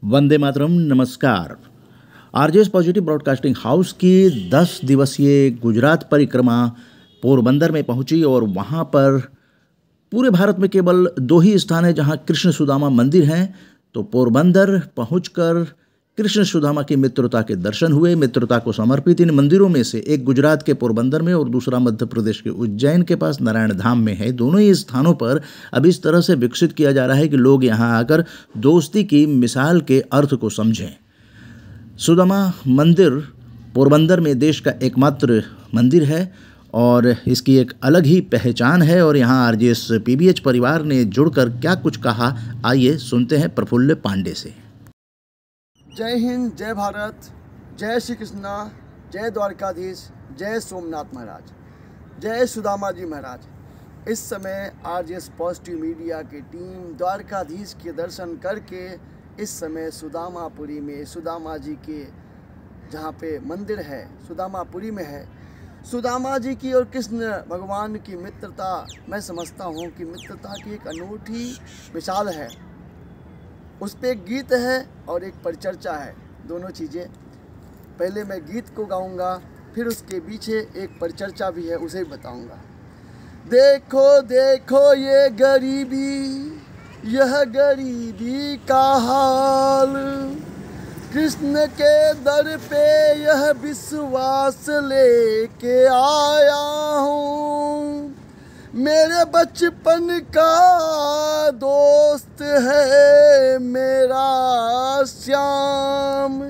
वंदे मातरम। नमस्कार। RJS positive broadcasting house की 10 दिवसीय गुजरात परिक्रमा पोरबंदर में पहुंची और वहां पर पूरे भारत में केवल 2 ही स्थान है जहां कृष्ण सुदामा मंदिर हैं। तो पोरबंदर पहुंचकर कृष्ण सुदामा की मित्रता के दर्शन हुए। मित्रता को समर्पित इन मंदिरों में से एक गुजरात के पोरबंदर में और दूसरा मध्य प्रदेश के उज्जैन के पास नारायण धाम में है। दोनों ही स्थानों पर अब इस तरह से विकसित किया जा रहा है कि लोग यहाँ आकर दोस्ती की मिसाल के अर्थ को समझें। सुदामा मंदिर पोरबंदर में देश का एकमात्र मंदिर है और इसकी एक अलग ही पहचान है। और यहाँ आरजेएस पीबीएच परिवार ने जुड़कर क्या कुछ कहा, आइए सुनते हैं प्रफुल्ल पांडे से। जय हिंद, जय भारत, जय श्री कृष्णा, जय द्वारकाधीश, जय सोमनाथ महाराज, जय सुदामा जी महाराज। इस समय आरजेएस पॉजिटिव मीडिया की टीम द्वारकाधीश के दर्शन करके इस समय सुदामापुरी में सुदामा जी के जहाँ पे मंदिर है सुदामापुरी में है। सुदामा जी की और कृष्ण भगवान की मित्रता, मैं समझता हूँ कि मित्रता की एक अनूठी मिसाल है। उस पर एक गीत है और एक परिचर्चा है, दोनों चीज़ें। पहले मैं गीत को गाऊंगा, फिर उसके पीछे एक परिचर्चा भी है, उसे भी बताऊंगा। देखो देखो ये गरीबी, यह गरीबी का हाल, कृष्ण के दर पे यह विश्वास लेके आया हूँ। मेरे बचपन का दोस्त है मेरा श्याम,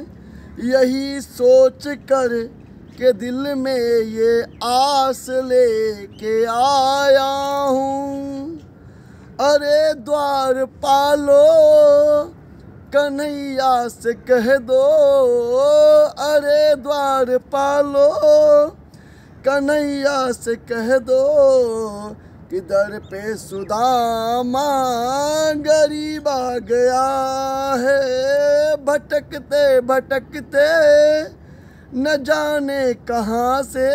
यही सोच कर के दिल में ये आस लेके आया हूँ। अरे द्वार पालो कन्हैया से कह दो, अरे द्वार पालो कन्हैया से कह दो कि दर पे सुदामा गरीब आ गया है। भटकते भटकते न जाने कहाँ से,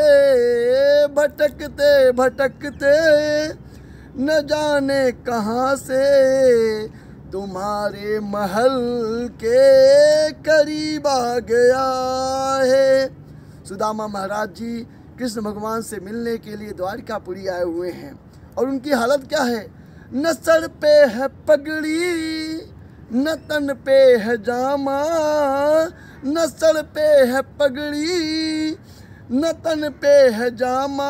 भटकते भटकते न जाने कहाँ से, तुम्हारे महल के करीब आ गया है। सुदामा महाराज जी कृष्ण भगवान से मिलने के लिए द्वारकापुरी आए हुए हैं और उनकी हालत क्या है? न सर पे है पगड़ी, न तन पे है जामा, न सर पे है पगड़ी, न तन पे है जामा।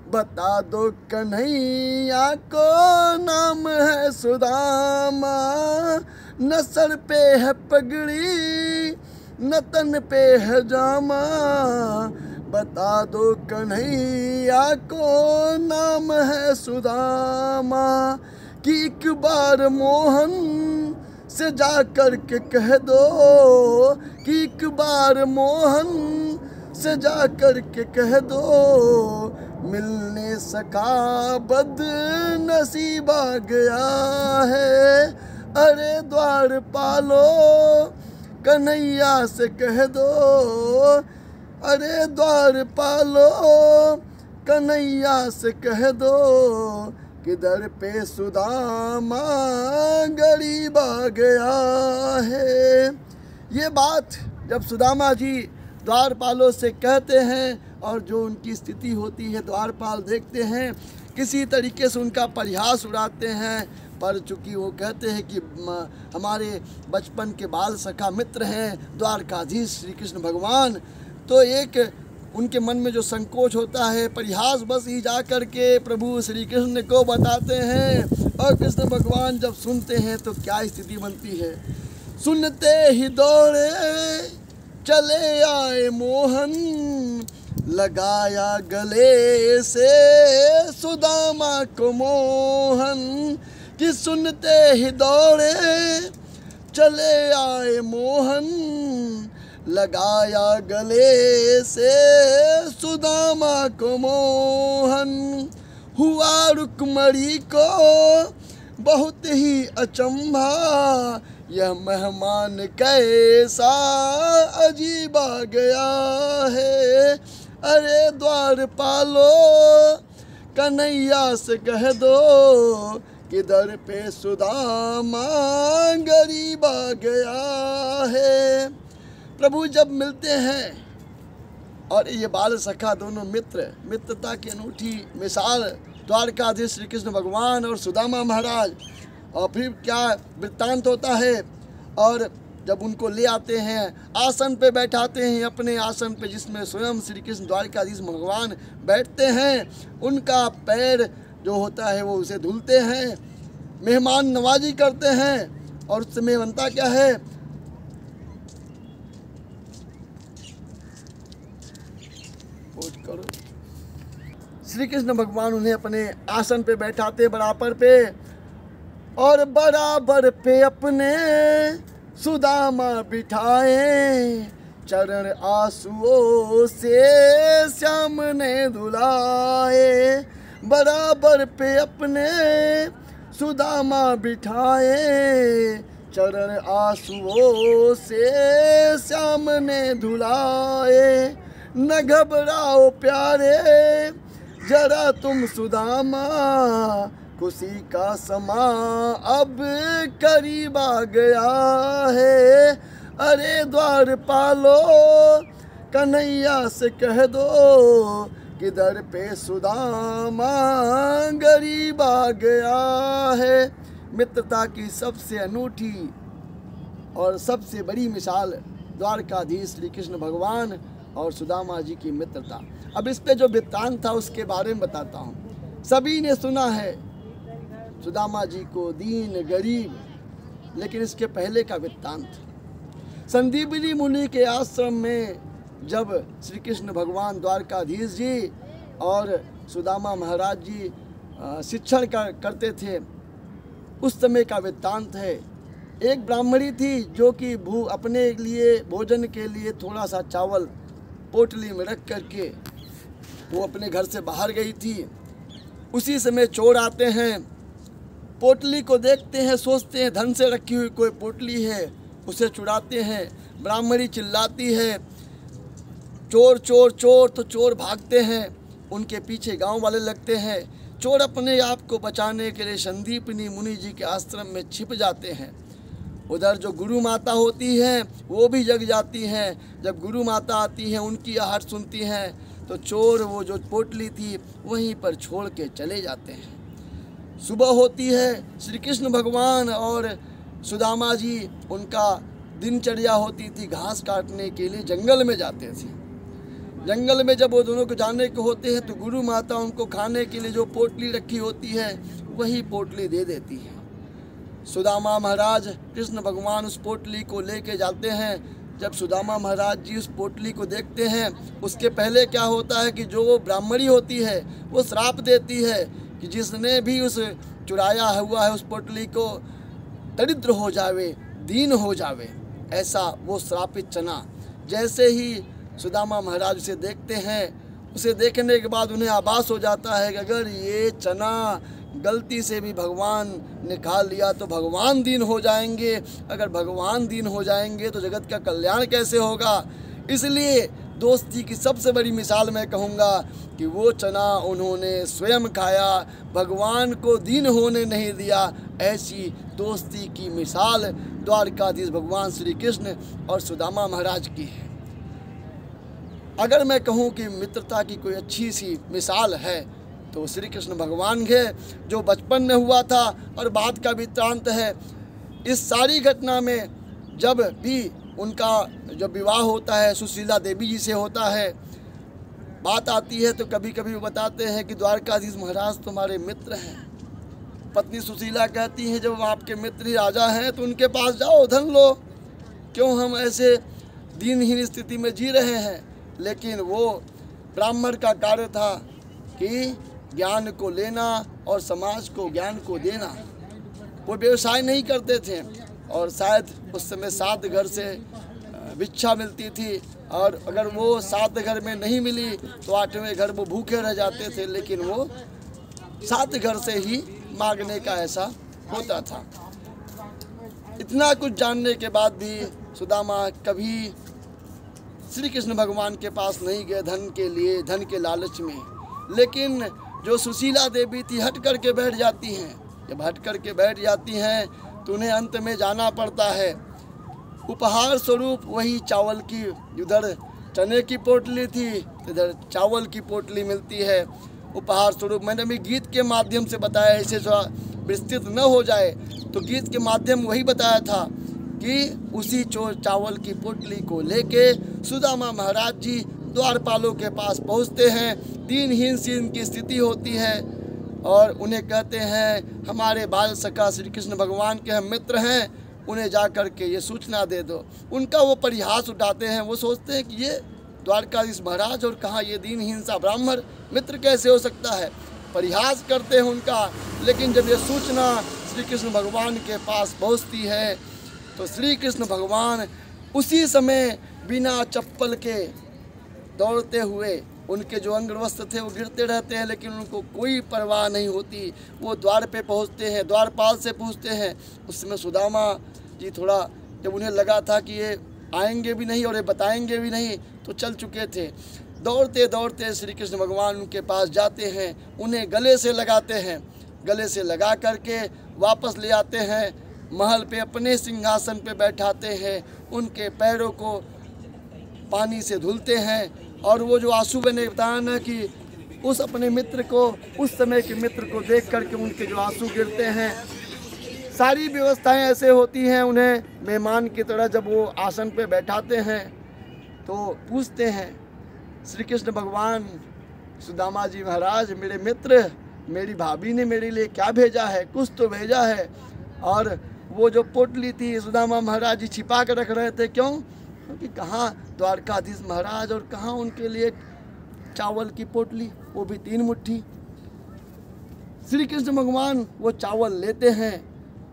बता दो कन्हैया को नाम है सुदामा। न सर पे है पगड़ी, न तन पे है जामा, बता दो कन्हैया को नाम है सुदामा। कि एक बार मोहन से जा कर के कह दो, कि एक बार मोहन से जा कर के कह दो, मिलने सका बद नसीब आ गया है। अरे द्वार पालो कन्हैया से कह दो, अरे द्वार पालो कन्हैया से कह दो कि दर पे सुदामा गरीब आ गया है। ये बात जब सुदामा जी द्वारपालों से कहते हैं और जो उनकी स्थिति होती है द्वारपाल देखते हैं, किसी तरीके से उनका परिहास उड़ाते हैं। पर चूँकि वो कहते हैं कि हमारे बचपन के बाल सखा मित्र हैं द्वारकाधीश श्री कृष्ण भगवान, तो एक उनके मन में जो संकोच होता है, परिहास बस ही जा कर के प्रभु श्री कृष्ण को बताते हैं। और कृष्ण भगवान जब सुनते हैं तो क्या स्थिति बनती है। सुनते ही दौड़े चले आए मोहन, लगाया गले से सुदामा को मोहन। कि सुनते ही दौड़े चले आए मोहन, लगाया गले से सुदामा को मोहन। हुआ रुक्मणी को बहुत ही अचंभा, यह मेहमान कैसा अजीब आ गया है। अरे द्वार पालो कन्हैया से कह दो कि दर पे सुदामा गरीब आ गया है। प्रभु जब मिलते हैं और ये बाल सखा दोनों मित्रता की अनूठी मिसाल द्वारकाधीश श्री कृष्ण भगवान और सुदामा महाराज। और फिर क्या वृत्तांत होता है, और जब उनको ले आते हैं आसन पे बैठाते हैं, अपने आसन पे जिसमें स्वयं श्री कृष्ण द्वारकाधीश भगवान बैठते हैं, उनका पैर जो होता है वो उसे धुलते हैं, मेहमान नवाजी करते हैं। और उस समय बनता क्या है, करो श्री कृष्ण भगवान उन्हें अपने आसन पे बैठाते बराबर पे, और बराबर पे अपने सुदामा बिठाए, चरण आंसुओं से श्याम ने धुलाए। बराबर पे अपने सुदामा बिठाए, चरण आंसुओं से श्याम ने धुलाए। न घबराओ प्यारे जरा तुम सुदामा, खुशी का समा अब करीब आ गया है। अरे द्वारपालो कन्हैया से कह दो कि दर पे सुदामा गरीब आ गया है। मित्रता की सबसे अनूठी और सबसे बड़ी मिसाल द्वारकाधीश श्री कृष्ण भगवान और सुदामा जी की मित्रता। अब इस पे जो वृत्तांत था उसके बारे में बताता हूँ। सभी ने सुना है सुदामा जी को दीन गरीब, लेकिन इसके पहले का वृत्तांत, संदीपनी मुनि के आश्रम में जब श्री कृष्ण भगवान द्वारकाधीश जी और सुदामा महाराज जी शिक्षण करते थे, उस समय का वृत्तांत है। एक ब्राह्मणी थी जो कि अपने लिए भोजन के लिए थोड़ा सा चावल पोटली में रख करके वो अपने घर से बाहर गई थी। उसी समय चोर आते हैं, पोटली को देखते हैं, सोचते हैं धन से रखी हुई कोई पोटली है, उसे चुराते हैं। ब्राह्मणी चिल्लाती है चोर चोर चोर, तो चोर भागते हैं, उनके पीछे गांव वाले लगते हैं। चोर अपने आप को बचाने के लिए संदीपनी मुनि जी के आश्रम में छिप जाते हैं। उधर जो गुरु माता होती हैं वो भी जग जाती हैं। जब गुरु माता आती हैं, उनकी आहट सुनती हैं, तो चोर वो जो पोटली थी वहीं पर छोड़ के चले जाते हैं। सुबह होती है, श्री कृष्ण भगवान और सुदामा जी, उनका दिनचर्या होती थी घास काटने के लिए जंगल में जाते थे। जंगल में जब वो दोनों को जाने को होते हैं तो गुरु माता उनको खाने के लिए जो पोटली रखी होती है वही पोटली दे देती है। सुदामा महाराज कृष्ण भगवान उस पोटली को लेके जाते हैं। जब सुदामा महाराज जी उस पोटली को देखते हैं, उसके पहले क्या होता है कि जो वो ब्राह्मणी होती है वो श्राप देती है कि जिसने भी उस चुराया हुआ है उस पोटली को दरिद्र हो जावे, दीन हो जावे, ऐसा वो श्रापित चना। जैसे ही सुदामा महाराज उसे देखते हैं, उसे देखने के बाद उन्हें आभास हो जाता है कि अगर ये चना गलती से भी भगवान ने खा लिया तो भगवान दीन हो जाएंगे, अगर भगवान दीन हो जाएंगे तो जगत का कल्याण कैसे होगा। इसलिए दोस्ती की सबसे बड़ी मिसाल मैं कहूँगा कि वो चना उन्होंने स्वयं खाया, भगवान को दीन होने नहीं दिया। ऐसी दोस्ती की मिसाल द्वारकाधीश भगवान श्री कृष्ण और सुदामा महाराज की है। अगर मैं कहूँ कि मित्रता की कोई अच्छी सी मिसाल है तो श्री कृष्ण भगवान के जो बचपन में हुआ था और बाद का वृत्तांत है। इस सारी घटना में जब भी उनका जब विवाह होता है सुशीला देवी जी से होता है, बात आती है तो कभी कभी वो बताते हैं कि द्वारकाधीश महाराज तुम्हारे मित्र हैं। पत्नी सुशीला कहती है जब आपके मित्र ही राजा हैं तो उनके पास जाओ, धन लो, क्यों हम ऐसे दीनहीन स्थिति में जी रहे हैं। लेकिन वो ब्राह्मण का कार्य था कि ज्ञान को लेना और समाज को ज्ञान को देना। वो व्यवसाय नहीं करते थे और शायद उस समय 7 घर से भिक्षा मिलती थी, और अगर वो 7 घर में नहीं मिली तो 8वें घर वो भूखे रह जाते थे, लेकिन वो 7 घर से ही मांगने का ऐसा होता था। इतना कुछ जानने के बाद भी सुदामा कभी श्री कृष्ण भगवान के पास नहीं गए धन के लिए, धन के लालच में। लेकिन जो सुशीला देवी थी हट करके बैठ जाती हैं जब हट कर के बैठ जाती हैं तो उन्हें अंत में जाना पड़ता है। उपहार स्वरूप वही चावल की, उधर चने की पोटली थी, इधर चावल की पोटली मिलती है उपहार स्वरूप। मैंने भी गीत के माध्यम से बताया, इसे थोड़ा विस्तृत न हो जाए तो गीत के माध्यम वही बताया था कि उसी चावल की पोटली को लेके सुदामा महाराज जी द्वारपालों के पास पहुंचते हैं। दीनहीन सी इनकी स्थिति होती है और उन्हें कहते हैं हमारे बाल सखा श्री कृष्ण भगवान के हम मित्र हैं, उन्हें जा कर के ये सूचना दे दो। उनका वो परिहास उठाते हैं, वो सोचते हैं कि ये द्वारकाधीश महाराज और कहाँ ये दीनहीन सा ब्राह्मण मित्र कैसे हो सकता है, परिहास करते हैं उनका। लेकिन जब ये सूचना श्री कृष्ण भगवान के पास पहुँचती है तो श्री कृष्ण भगवान उसी समय बिना चप्पल के दौड़ते हुए, उनके जो अंग वस्त्र थे वो गिरते रहते हैं लेकिन उनको कोई परवाह नहीं होती। वो द्वार पे पहुंचते हैं, द्वारपाल से पूछते हैं। उस समय सुदामा जी थोड़ा, जब उन्हें लगा था कि ये आएंगे भी नहीं और ये बताएंगे भी नहीं, तो चल चुके थे। दौड़ते दौड़ते श्री कृष्ण भगवान उनके पास जाते हैं, उन्हें गले से लगाते हैं, गले से लगा करके वापस ले आते हैं, महल पे अपने सिंहासन पे बैठाते हैं, उनके पैरों को पानी से धुलते हैं। और वो जो आंसू मैंने बताया ना कि उस अपने मित्र को, उस समय के मित्र को देख करके उनके जो आंसू गिरते हैं। सारी व्यवस्थाएं ऐसे होती हैं, उन्हें मेहमान की तरह जब वो आसन पे बैठाते हैं तो पूछते हैं श्री कृष्ण भगवान, सुदामा जी महाराज मेरे मित्र, मेरी भाभी ने मेरे लिए क्या भेजा है, कुछ तो भेजा है। और वो जो पोटली थी सुदामा महाराज जी छिपा कर रख रहे थे, क्यों? क्योंकि कहाँ द्वारकाधीश महाराज और कहाँ उनके लिए चावल की पोटली, वो भी 3 मुट्ठी। श्री कृष्ण भगवान वो चावल लेते हैं,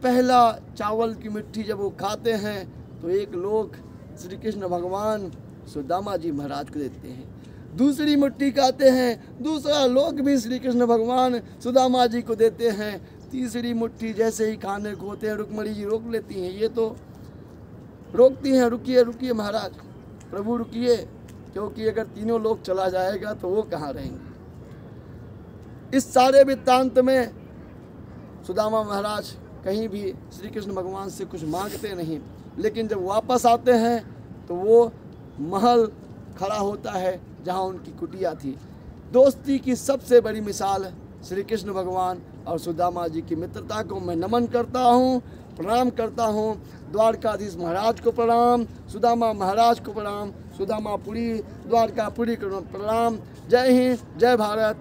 पहला चावल की मुट्ठी जब वो खाते हैं तो एक लोग श्री कृष्ण भगवान सुदामा जी महाराज को देते हैं, दूसरी मुट्ठी खाते हैं, दूसरा लोग भी श्री कृष्ण भगवान सुदामा जी को देते हैं। तीसरी मुट्ठी जैसे ही खाने को होते हैं रुक्मणी जी रोक लेती हैं, ये तो रोकती हैं, रुकिए रुकिए महाराज, प्रभु रुकिए, क्योंकि अगर तीनों लोग चला जाएगा तो वो कहाँ रहेंगे। इस सारे वृत्तांत में सुदामा महाराज कहीं भी श्री कृष्ण भगवान से कुछ मांगते नहीं, लेकिन जब वापस आते हैं तो वो महल खड़ा होता है जहाँ उनकी कुटिया थी। दोस्ती की सबसे बड़ी मिसाल श्री कृष्ण भगवान और सुदामा जी की मित्रता को मैं नमन करता हूँ, प्रणाम करता हूँ। द्वारकाधीश महाराज को प्रणाम, सुदामा महाराज को प्रणाम, सुदामापुरी द्वारकापुरी को प्रणाम। जय हिंद, जय भारत।